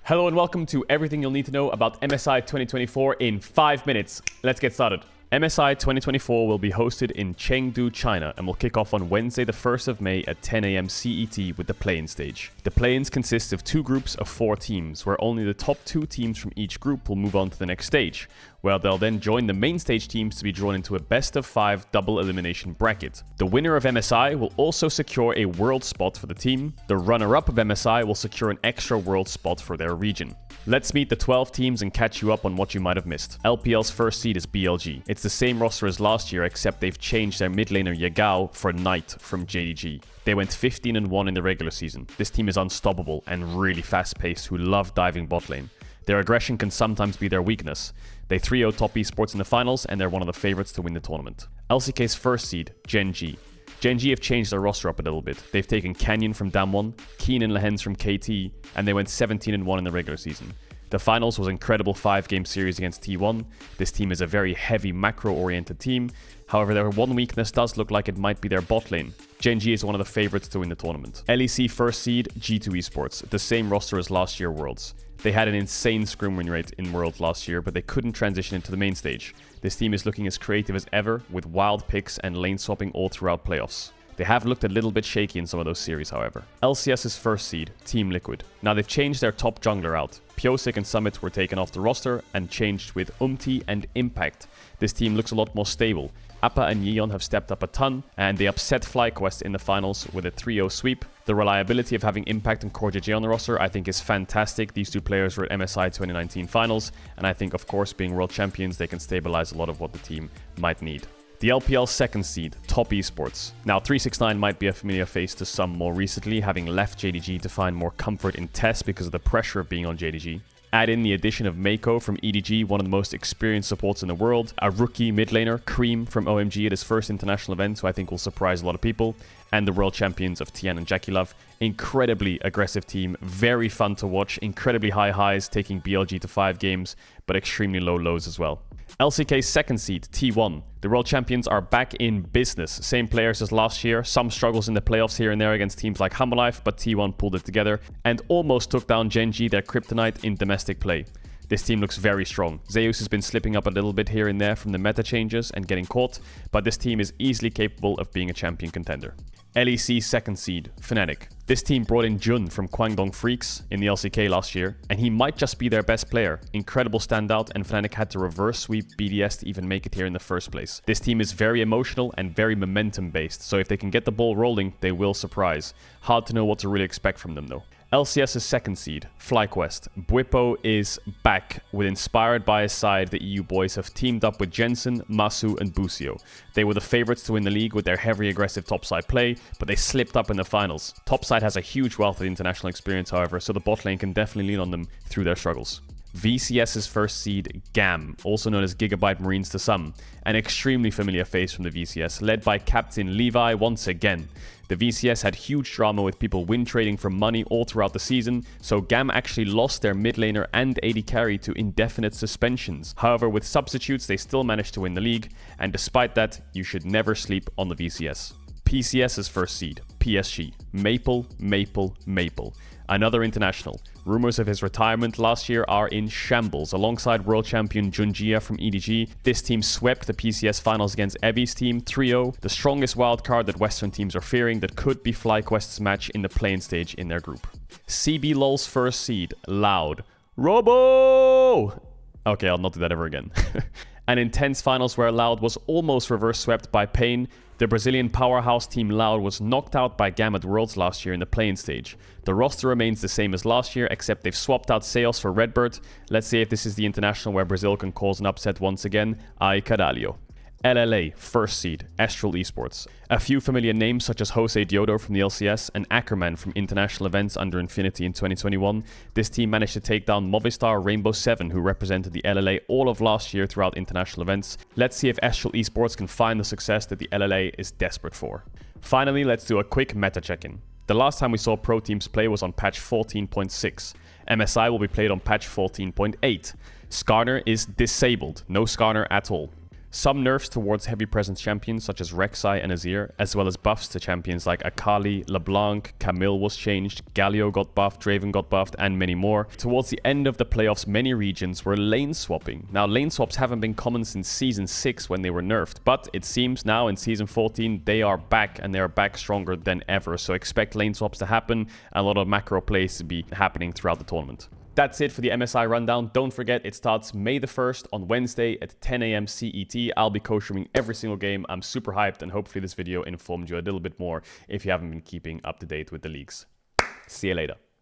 Hello and welcome to everything you'll need to know about MSI 2024 in 5 minutes. Let's get started. MSI 2024 will be hosted in Chengdu, China, and will kick off on Wednesday the 1st of May at 10 AM CET with the play-in stage. The play-ins consist of 2 groups of 4 teams, where only the top 2 teams from each group will move on to the next stage, where they'll then join the main stage teams to be drawn into a best-of-5 double elimination bracket. The winner of MSI will also secure a world spot for the team. The runner-up of MSI will secure an extra world spot for their region. Let's meet the 12 teams and catch you up on what you might have missed. LPL's first seed is BLG. It's the same roster as last year, except they've changed their mid laner Yagao for Knight from JDG. They went 15-1 in the regular season. This team is unstoppable and really fast-paced, who love diving bot lane. Their aggression can sometimes be their weakness. They 3-0 top esports in the finals, and they're one of the favorites to win the tournament. LCK's first seed, Gen G. Gen G have changed their roster up a little bit. They've taken Canyon from Damwon, Keen and Lehens from KT, and they went 17-1 in the regular season. The finals was an incredible 5-game series against T1. This team is a very heavy macro-oriented team. However, their one weakness does look like it might be their bot lane. Gen G is one of the favorites to win the tournament. LEC first seed, G2 Esports, the same roster as last year Worlds. They had an insane scrim win rate in Worlds last year, but they couldn't transition into the main stage. This team is looking as creative as ever, with wild picks and lane swapping all throughout playoffs. They have looked a little bit shaky in some of those series, however. LCS's first seed, Team Liquid. Now they've changed their top jungler out. Pyosik and Summit were taken off the roster and changed with Umti and Impact. This team looks a lot more stable. Appa and Yeon have stepped up a ton, and they upset FlyQuest in the finals with a 3-0 sweep. The reliability of having Impact and CoreJJ on the roster I think is fantastic. These 2 players were at MSI 2019 finals, and I think, of course, being world champions, they can stabilize a lot of what the team might need. The LPL second seed, Top Esports. Now, 369 might be a familiar face to some more recently, having left JDG to find more comfort in TES because of the pressure of being on JDG. Add in the addition of Mako from EDG, one of the most experienced supports in the world, a rookie mid laner, Cream from OMG at his first international event, who I think will surprise a lot of people, and the world champions of Tian and Jackie Love. Incredibly aggressive team, very fun to watch, incredibly high highs, taking BLG to 5 games, but extremely low lows as well. LCK's second seed, T1. The world champions are back in business. Same players as last year. Some struggles in the playoffs here and there against teams like Humble but T1 pulled it together and almost took down Gen G, their kryptonite, in domestic play. This team looks very strong. Zeus has been slipping up a little bit here and there from the meta changes and getting caught, but this team is easily capable of being a champion contender. LEC's second seed, Fnatic. This team brought in Jun from Kwangdong Freaks in the LCK last year, and he might just be their best player. Incredible standout, and Fnatic had to reverse sweep BDS to even make it here in the first place. This team is very emotional and very momentum based, so if they can get the ball rolling, they will surprise. Hard to know what to really expect from them though. LCS's second seed, FlyQuest. Bwipo is back, with inspired by his side, the EU boys have teamed up with Jensen, Masu and Busio. They were the favorites to win the league with their heavy aggressive topside play, but they slipped up in the finals. Topside has a huge wealth of international experience, however, so the bot lane can definitely lean on them through their struggles. VCS's first seed, GAM, also known as Gigabyte Marines to some, an extremely familiar face from the VCS, led by Captain Levi once again. The VCS had huge drama with people win trading for money all throughout the season, so GAM actually lost their mid laner and AD carry to indefinite suspensions. However, with substitutes, they still managed to win the league, and despite that, you should never sleep on the VCS. PCS's first seed, PSG, Maple. Another international. Rumors of his retirement last year are in shambles. Alongside world champion Junjia from EDG, this team swept the PCS finals against Evi's team 3-0, the strongest wildcard that Western teams are fearing that could be FlyQuest's match in the play-in stage in their group. CB LoL's first seed, Loud. Robo! Okay, I'll not do that ever again. An intense finals where Loud was almost reverse swept by Pain. The Brazilian powerhouse team Loud was knocked out by GAM at Worlds last year in the play-in stage. The roster remains the same as last year, except they've swapped out Seos for Redbird. Let's see if this is the international where Brazil can cause an upset once again. Ai Caralho. LLA, first seed, Astral Esports. A few familiar names such as Jose Diodo from the LCS and Ackerman from international events under Infinity in 2021. This team managed to take down Movistar Rainbow 7, who represented the LLA all of last year throughout international events. Let's see if Astral Esports can find the success that the LLA is desperate for. Finally, let's do a quick meta check-in. The last time we saw pro teams play was on patch 14.6. MSI will be played on patch 14.8. Skarner is disabled, no Skarner at all. Some nerfs towards heavy presence champions such as Rek'Sai and Azir, as well as buffs to champions like Akali, LeBlanc, Camille was changed, Galio got buffed, Draven got buffed, and many more. Towards the end of the playoffs, many regions were lane swapping. Now, lane swaps haven't been common since Season 6 when they were nerfed, but it seems now in Season 14 they are back, and they are back stronger than ever. So expect lane swaps to happen, and a lot of macro plays to be happening throughout the tournament. That's it for the MSI rundown. Don't forget, it starts May the 1st on Wednesday at 10 a.m. CET. I'll be co-streaming every single game. I'm super hyped, and hopefully this video informed you a little bit more if you haven't been keeping up to date with the leagues. See you later.